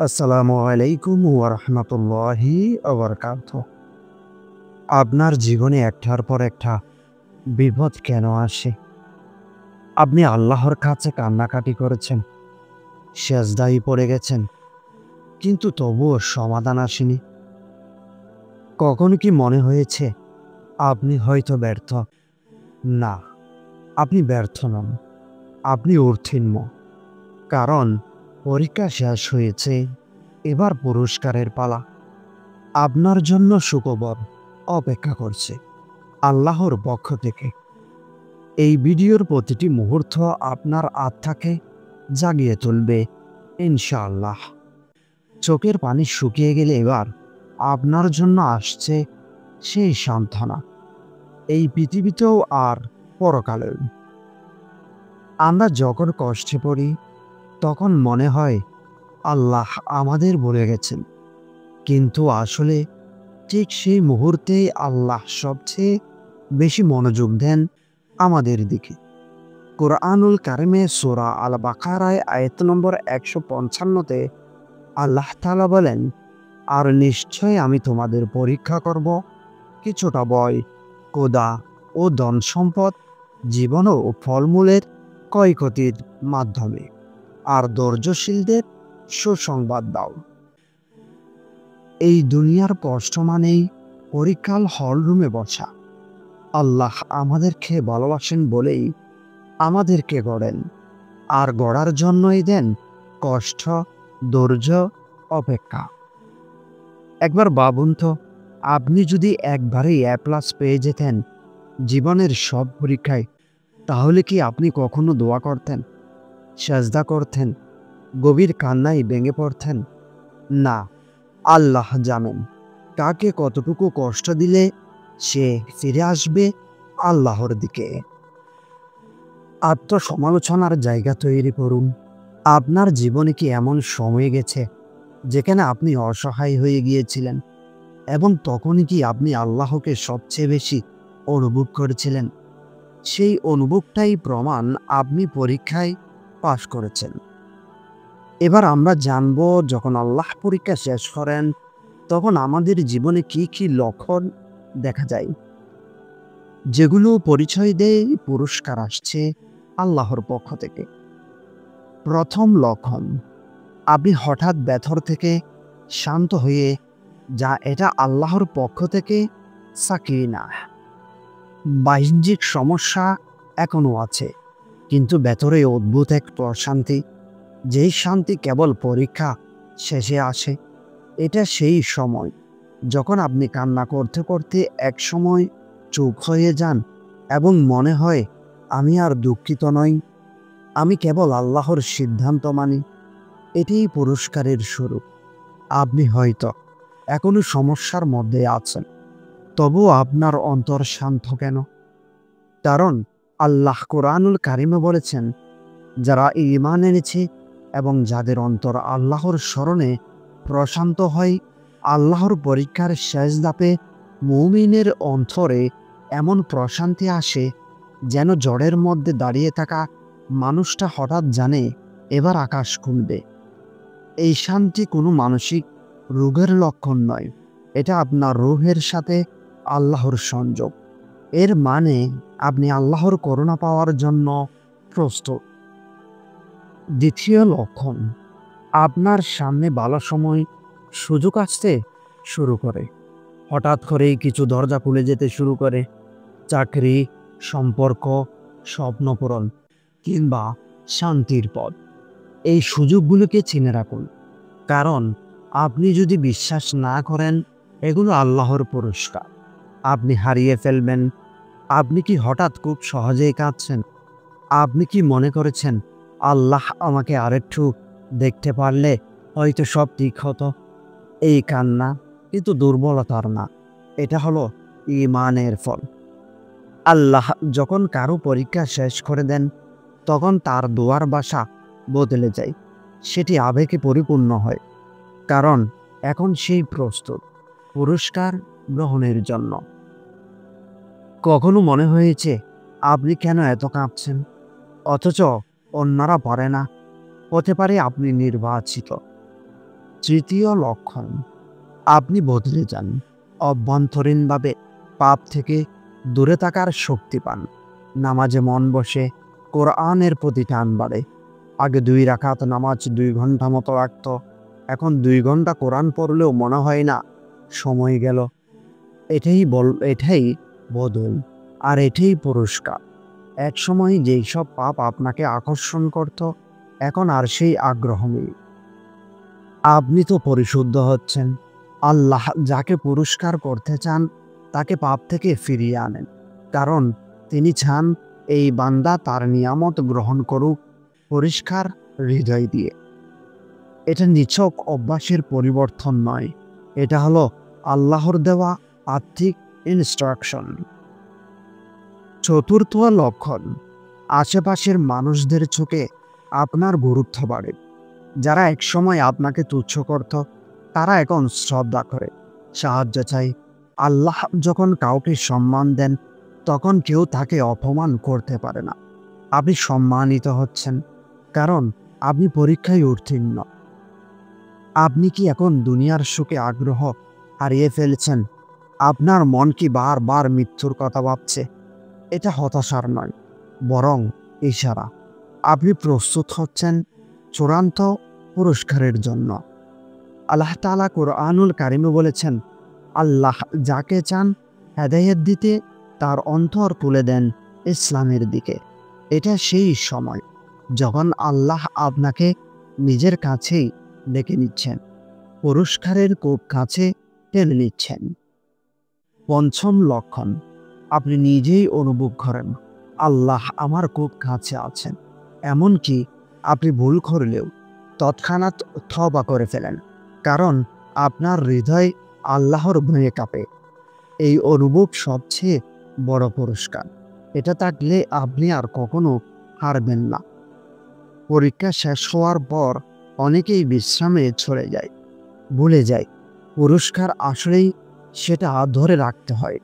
আসসালামু আলাইকুম ওয়া রাহমাতুল্লাহি ওয়া বারাকাতুহু। আপনার জীবনে একটার পর একটা বিপদ কেন আসে? আপনি আল্লাহর কাছে কান্নাকাটি করেছেন, সেজদায় পড়ে গেছেন, কিন্তু তবুও সমাধান আসেনি। কখনো কি মনে হয়েছে আপনি হয়তো ব্যর্থ? না, আপনি ব্যর্থ নন। আপনি উত্তীর্ণ। কারণ পরীক্ষা শেষ হয়েছে, এবার পুরস্কারের পালা। আপনার জন্য সুখবর অপেক্ষা করছে আল্লাহর পক্ষ থেকে। এই ভিডিওর প্রতিটি মুহূর্ত আপনার আত্মাকে জাগিয়ে তুলবে ইনশাআল্লাহ। চোখের পানি শুকিয়ে গেলে এবার আপনার জন্য আসছে সেই সান্ত্বনা, এই পৃথিবীতেও আর পরকালেও। আমরা যখন কষ্টে পড়ি তখন মনে হয় আল্লাহ আমাদের ভুলে গেছেন, কিন্তু আসলে ঠিক সেই মুহূর্তেই আল্লাহ সবচেয়ে বেশি মনোযোগ দেন আমাদের দিকে। কুরআনুল কারিমে সূরা আল বাকারায় আয়াত নম্বর ১৫৫তে আল্লাহ তাআলা বলেন, আর নিশ্চয় আমি তোমাদের পরীক্ষা করব কিছুটা ভয়, ক্ষুধা ও ধন সম্পদ, জীবন ও ফলমূলের ক্ষয়ক্ষতির মাধ্যমে, আর ধৈর্যশীলদের সুসংবাদ দাও। এই দুনিয়ার কষ্ট মানেই পরীক্ষার হলরুমে বসা। আল্লাহ আমাদেরকে ভালোবাসেন বলেই আমাদেরকে গড়েন, আর গড়ার জন্যই দেন কষ্ট, ধৈর্য, অপেক্ষা। একবার ভাবুন তো, আপনি যদি একবারেই এ প্লাস পেয়ে যেতেন জীবনের সব পরীক্ষায়, তাহলে কি আপনি কখনো দোয়া করতেন, সেজদা করতেন, গভীর কান্নায় ভেঙে পড়তেন? না, আল্লাহ জানেন কাকে কতটুকু কষ্ট দিলে সে ফিরে আসবে আল্লাহর দিকে। আত্মসমালোচনার জায়গা তৈরি করুন। আপনার জীবনে কি এমন সময় গেছে যেখানে আপনি অসহায় হয়ে গিয়েছিলেন, এবং তখনই কি আপনি আল্লাহকে সবচেয়ে বেশি অনুভব করেছিলেন? সেই অনুভবটাই প্রমাণ আপনি পরীক্ষায় পাশ করেছেন। এবার আমরা জানব, যখন আল্লাহ পরীক্ষা শেষ করেন তখন আমাদের জীবনে কি কি লক্ষণ দেখা যায়, যেগুলো পরিচয় দেয় পুরস্কার আসছে আল্লাহর পক্ষ থেকে। প্রথম লক্ষণ, আপনি হঠাৎ ব্যথর থেকে শান্ত হয়ে যা, এটা আল্লাহর পক্ষ থেকে সাকিনা। বাহ্যিক সমস্যা এখনো আছে, কিন্তু ভেতরে অদ্ভুত এক প্রশান্তি, যেই শান্তি কেবল পরীক্ষা শেষে আসে। এটা সেই সময় যখন আপনি কান্না করতে করতে এক সময় চুপ হয়ে যান এবং মনে হয় আমি আর দুঃখিত নই, আমি কেবল আল্লাহর সিদ্ধান্ত মানি। এটাই পুরস্কারের শুরু। আপনি হয়তো এখনো সমস্যার মধ্যে আছেন, তবুও আপনার অন্তর শান্ত কেন? কারণ আল্লাহ কোরআনুল কারিমে বলেছেন, যারা ঈমান এনেছে এবং যাদের অন্তর আল্লাহর স্মরণে প্রশান্ত হয়, আল্লাহর পরীক্ষার শেষ ধাপে মুমিনের অন্তরে এমন প্রশান্তি আসে যেন ঝড়ের মধ্যে দাঁড়িয়ে থাকা মানুষটা হঠাৎ জানে এবার আকাশ খুলবে। এই শান্তি কোনো মানসিক রোগের লক্ষণ নয়, এটা আপনার রূহের সাথে আল্লাহর সংযোগ। এর মানে আপনি আল্লাহর করুণা পাওয়ার জন্য প্রস্তুত। দ্বিতীয় লক্ষণ, আপনার সামনে ভালো সময়, সুযোগ আসতে শুরু করে। হঠাৎ করেই কিছু দরজা খুলে যেতে শুরু করে, চাকরি, সম্পর্ক, স্বপ্নপূরণ কিংবা শান্তির পথ। এই সুযোগগুলোকে চিনে রাখুন, কারণ আপনি যদি বিশ্বাস না করেন এগুলো আল্লাহর পুরস্কার, আপনি হারিয়ে ফেলবেন। আপনি কি হঠাৎ খুব সহজেই কাঁদছেন? আপনি কি মনে করেছেন আল্লাহ আমাকে আরেকটু দেখতে পারলে হয়তো সব ঠিক হতো? এই কান্না কিন্তু দুর্বলতার না, এটা হলো ঈমানের ফল। আল্লাহ যখন কারো পরীক্ষা শেষ করে দেন তখন তার দোয়ার ভাষা বদলে যায়। সেটি আবেগে পরিপূর্ণ হয়, কারণ এখন সেই প্রস্তুত পুরস্কার গ্রহণের জন্য। কখনো মনে হয়েছে আপনি কেন এত কাঁপছেন অথচ অন্যরা পারে না? হতে পারে আপনি নির্বাচিত, তৃতীয় লক্ষণ, আপনি বদলে যান। অভ্যন্তরীণভাবে পাপ থেকে দূরে থাকার শক্তি পান। নামাজে মন বসে, কোরআনের প্রতি টান বাড়ে। আগে 2 রাকাত নামাজ 2 ঘন্টা মতো লাগত, এখন 2 ঘন্টা কোরআন পড়লেও মনে হয় না সময় গেল। এটাই বদল, আর এটাই পুরস্কার। একসময় যেই সব পাপ আপনাকে আকর্ষণ করত, এখন আর সেই আগ্রহ নেই। আপনি তো পরিশুদ্ধ হচ্ছেন। আল্লাহ যাকে পুরস্কার করতে চান তাকে পাপ থেকে ফিরিয়ে আনেন, কারণ তিনি চান এই বান্দা তার নিয়ামত গ্রহণ করুক পরিষ্কার হৃদয় দিয়ে। এটা নিছক অভ্যাসের পরিবর্তন নয়, এটা হলো আল্লাহর দেওয়া আত্মিক ইনস্ট্রাকশন। চতুর্থ লক্ষণ, আশেপাশের মানুষদের চোখে আপনার গুরুত্ব বাড়ে। যারা একসময় আপনাকে তুচ্ছ করত, তারা এখন শ্রদ্ধা করে, সাহায্য চায়। আল্লাহ যখন কাউকে সম্মান দেন, তখন কেউ তাকে অপমান করতে পারে না। আপনি সম্মানিত হচ্ছেন কারণ আপনি পরীক্ষায় উত্তীর্ণ। আপনি কি এখন দুনিয়ার সুখে আগ্রহ হারিয়ে ফেলছেন? আপনার মন কি বারবার মৃত্যুর কথা ভাবছে? এটা হতাশার নয়, বরং ইশারা। আপনি প্রস্তুত হচ্ছেন চূড়ান্ত পুরস্কারের জন্য। আল্লাহ তাআলা কুরআনুল কারিমে বলেছেন, আল্লাহ যাকে চান হেদায়েত দিতে তার অন্তর তুলে দেন ইসলামের দিকে। এটা সেই সময় যখন আল্লাহ আপনাকে নিজের কাছেই ডেকে নিচ্ছেন, পুরস্কারের খুব কাছে টেনে নিচ্ছেন। পঞ্চম লক্ষণ, আপনি নিজেই অনুভব করেন আল্লাহ আমার খুব কাছে আছেন। এমনকি আপনি ভুল করলেও তৎক্ষণাৎ তওবা করে ফেলেন, কারণ আপনার হৃদয় আল্লাহর ভয়ে কাঁপে। এই অনুভব সবচেয়ে বড় পুরস্কার। এটা থাকলে আপনি আর কখনো হারবেন না। পরীক্ষা শেষ হওয়ার পর অনেকেই বিশ্রামে চলে যায়, ভুলে যায় পুরস্কার আসলেই সেটা ধরে রাখতে হয়।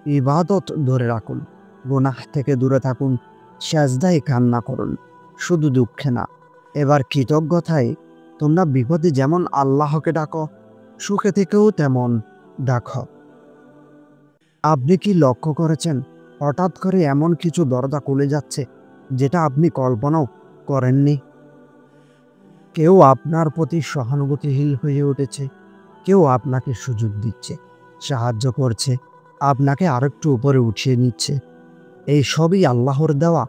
ইবাদত ধরে রাখুন, গুনাহ থেকে দূরে থাকুন, সেজদায় কান্না করুন, শুধু দুঃখে না। এবার কৃতজ্ঞতায় তোমরা বিপদে যেমন আল্লাহকে ডাকো, সুখে থেকেও তেমন ডাকো। আপনি কি লক্ষ্য করেছেন হঠাৎ করে এমন কিছু দরজা খুলে যাচ্ছে যেটা আপনি কল্পনাও করেননি? কেউ আপনার প্রতি সহানুভূতিশীল হয়ে উঠেছে, কেউ আপনাকে সুযোগ দিচ্ছে, সাহায্য করছে, আপনাকে আরেকটু উপরে উঠিয়ে নিচ্ছে। এই সবই আল্লাহর দেওয়া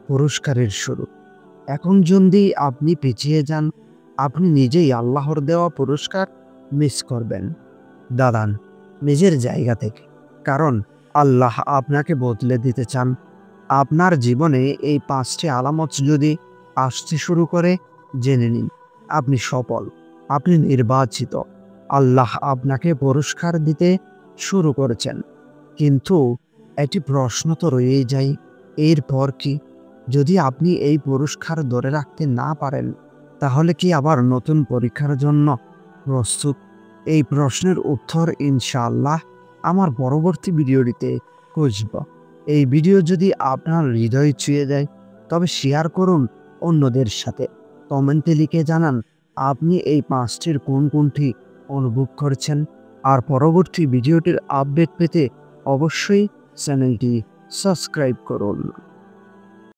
পুরস্কারের শুরু। এখন যদি আপনি পিছিয়ে যান, আপনি নিজেই আল্লাহর দেওয়া পুরস্কার মিস করবেন। দাঁড়ান নিজের জায়গা থেকে, কারণ আল্লাহ আপনাকে বদলে দিতে চান। আপনার জীবনে এই 5টি আলামত যদি আসতে শুরু করে, জেনে নিন আপনি সফল, আপনি নির্বাচিত। আল্লাহ আপনাকে পুরস্কার দিতে শুরু করেছেন। কিন্তু একটি প্রশ্ন তো রয়েই যায়, এরপর কি? যদি আপনি এই পুরস্কার ধরে রাখতে না পারেন, তাহলে কি আবার নতুন পরীক্ষার জন্য প্রস্তুত? এই প্রশ্নের উত্তর ইনশাআল্লাহ আমার পরবর্তী ভিডিওটিতে খুঁজব। এই ভিডিও যদি আপনার হৃদয় ছুঁয়ে যায়, তবে শেয়ার করুন অন্যদের সাথে। কমেন্টে লিখে জানান আপনি এই 5টির কোনটি অনুভব করছেন। আর পরবর্তী ভিডিওটির আপডেট পেতে অবশ্যই চ্যানেলটি সাবস্ক্রাইব করুন।